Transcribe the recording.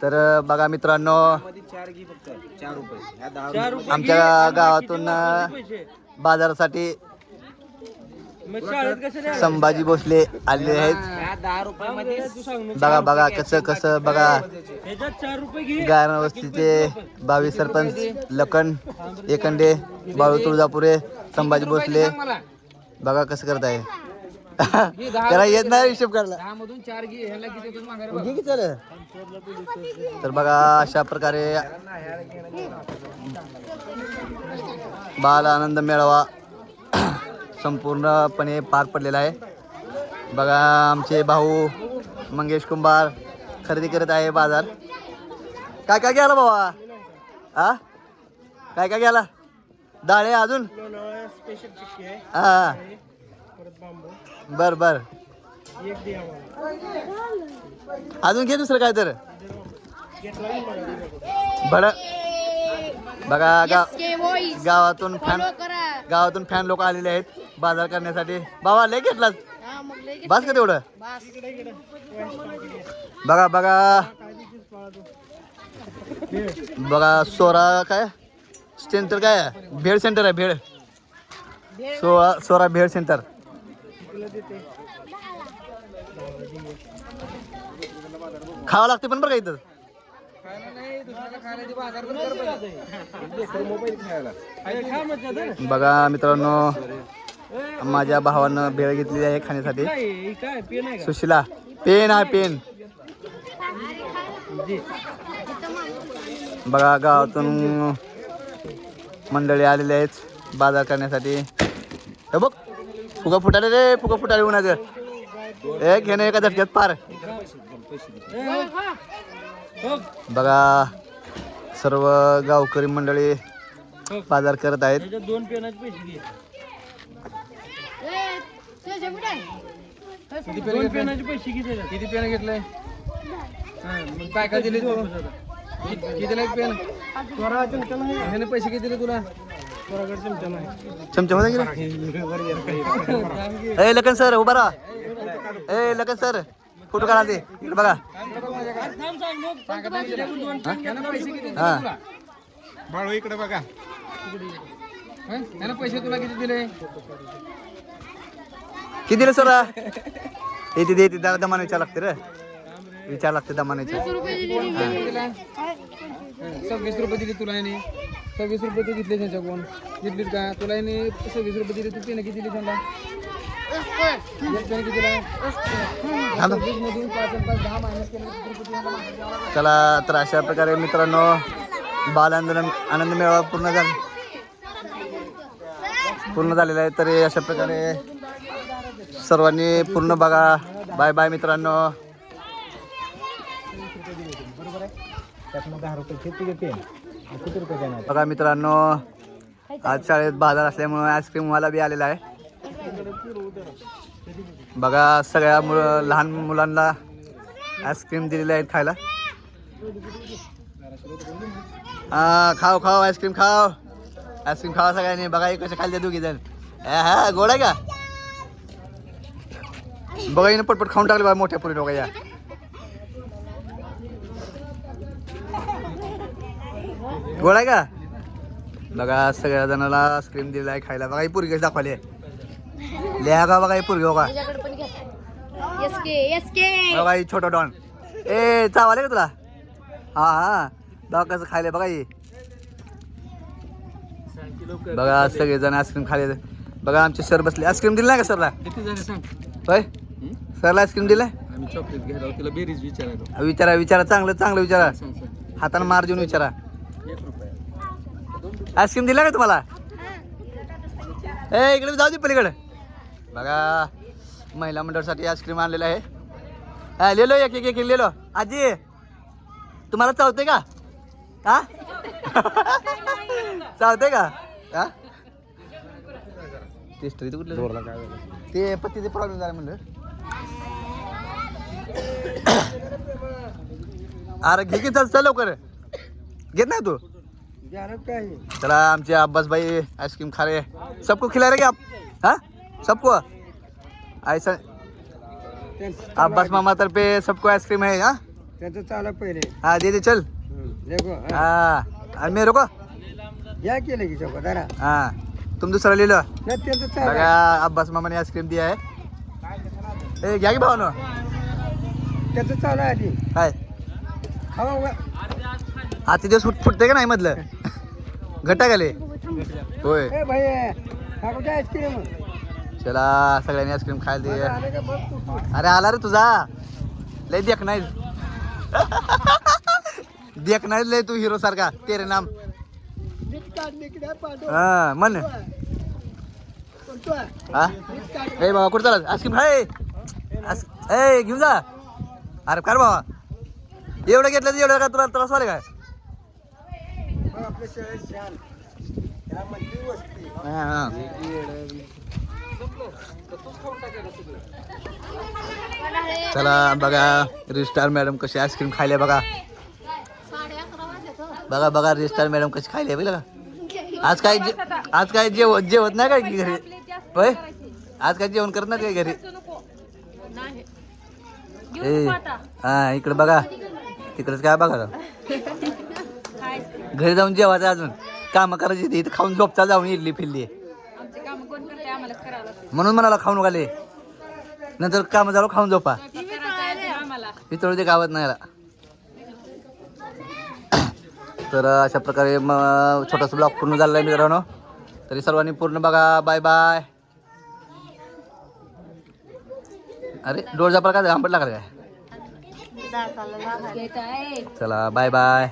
तर बघा मित्रांनो, आमच्या गावातून बाजारासाठी संभाजी भोसले आलेले आहेत. बघा बघा कसं कसं बघा, गायना वस्तीचे 22 सरपंच लखन एकंडे, बाळू तुळजापुरे, संभाजी भोसले. बघा कसं करत आहे. त्याला येत नाही हिशोब करायला. तर बघा अशा प्रकारे बाल आनंद मेळावा संपूर्णपणे पार पडलेला आहे. बघा आमचे भाऊ मंगेश कुंभार खरेदी करत आहे बाजार. काय काय घ्यायला बाबा? हा काय काय घ्यायला? डाळे अजून? हा बर बर, अजून घे दुसरं काय तर. बड बघा गावातून फॅन लोक आलेले आहेत बाजार करण्यासाठी. बाबा लय घेतलास? बस का तेवढं? बघा बघा बघा सोरा काय सेंटर, काय भेळ सेंटर आहे, भेळ सोरा भेळ सेंटर. खावं लागते पण बरं का इथं. बघा मित्रांनो, माझ्या भावानं भेळ घेतलेली आहे खाण्यासाठी. सुशिला पेन आहे, पेन. बघा गावातून मंडळी आलेले आहेत बाजार करण्यासाठी. हे बघ फुगा फुटाले रे, फुगा फुटाले उन्हाचं. एक घेणं एका झटक्यात पार. बघा सर्व गावकरी मंडळी बाजार करत आहेत. किती पेन घेतलंय? काय काय दिले? कितीला एक पेन? पैसे किती दिले तुला? चमचा होता की? ए लखन सर उभा राहा. ए लखन सर फोटो काढा ते इकडे बघा. हा बाळू इकडे बघा. पैसे तुला किती दिले? किती दिले सर? येते देते दमाने विचार लागते रे, विचार लागते दमाने. 26 रुपये दिले तुला. 26 रुपये तू घेतले त्यांच्याकडून. घेतलीत का तुला? 26 रुपये दिले. तू पेन किती दिली त्यांना? चला तर अशा प्रकारे मित्रांनो बाल आनंद मेळावा पूर्ण झालेला आहे. तर अशा प्रकारे सर्वांनी पूर्ण बघा. बाय बाय मित्रांनो. बघा मित्रांनो, आज शाळेत बाजार असल्यामुळे आईस्क्रीम वाला बी आलेला आहे. बघा सगळ्या लहान मुलांना आईस्क्रीम दिलेले आहेत खायला. खाव खाव आईस्क्रीम खाव, आईस्क्रीम खावा सगळ्यांनी. बघा हे कसे खायला दोघी जण. हा गोड आहे का? बघा हिनं पटपट खाऊन टाकले बघा मोठ्या पुरी लोक. या गोड आहे का? बघा सगळ्या जणांना आईस्क्रीम दिलेला आहे खायला. बघा ही पुरी कशी दाखवली लिहा का? बघा ही पुरी बघा. बघा ही छोटा डॉन. ए चावाले का तुला? हा हा बघा कसं खायला. बघा ही बघा सगळेजण आईस्क्रीम खाले. बघा आमचे सर बसले. आईस्क्रीम दिलं नाही का सरला? होय सरला आईस्क्रीम दिलाय. आम्ही चॉकलेट घ्यायला तिला बेरीज विचारायला. विचारा विचारा चांगलं चांगलं विचारा. हातानं मार देऊन विचारा. आईस्क्रीम दिला का तुम्हाला? ए इकडे जाऊ दे पलीकडे. बघा महिला मंडळासाठी आईस्क्रीम आणलेलं आहे. हा लिहिलो एक एक एक लिहिलो. आजी तुम्हाला चावते का? हा चावते का? हा टेस्टरी कुठलं ते पत्तीचे प्रॉब्लेम झाला म्हणलं. अरे घे की चल लवकर. घेत नाही तू? चला आमचे अब्बास भाई आइसक्रीम खा रहे हैं. सबको खिला रहे क्या आप? हाँ सबको ऐसा अब्बास मामा तरफे सबको आइसक्रीम है. हाँ त्याचं चालू पहिले हाँ दे दे चल देखो हाँ और मेरे को या केलं की चौका जरा हाँ तुम दूसरा ले लो नाही त्याचं चालू बघा अब्बास मामाने आईस्क्रीम दिया है ए घ्या की भावानो त्याचं चालू आहे आधी काय खावा उगा. आजचे दिवस फुटते का नाही मधलं घट्टा गेले होय ए भाई हा कुठे आईस्क्रीम चला सगळ्यांनी आईस्क्रीम खायला दे आलं का बघ तू. अरे आला रे तुझा लय देख नाही देख नाही लय तू हिरो सारखा तेरे नाम हा मन हा ए बाबा कुठं चालत आईस्क्रीम हाय ए घेऊन जा अरे कर बाबा एवढं घेतलं तर एवढं का तुला त्रास वाले काय आपल्या शाळेत शान त्या मंदिर वस्ती हा, हा. चला बघा रजिस्ट्रार मॅडम कशी आईस्क्रीम खायले बघा बघा बघा रजिस्ट्रार मॅडम कशी खायले बघा का आज काय जेवत नाही काय की घरी होय आज काय जेवण करत नाही काय घरी ए हा इकडे बघा तिकडेच काय बघा घरी जाऊन जेवायचं अजून काम करायची इथं खाऊन झोपता जाऊन इडली फिरली म्हणून म्हणाला खाऊन घाले नंतर काम झालं खाऊन झोपा इथं ते गावात नाही आला तर अशा प्रकारे मग छोटासा ब्लॉग पूर्ण झालेला आहे मित्रांनो तरी सर्वांनी पूर्ण बघा बाय बाय अरे डोर झापा काय आंबट लागला काय चला बाय बाय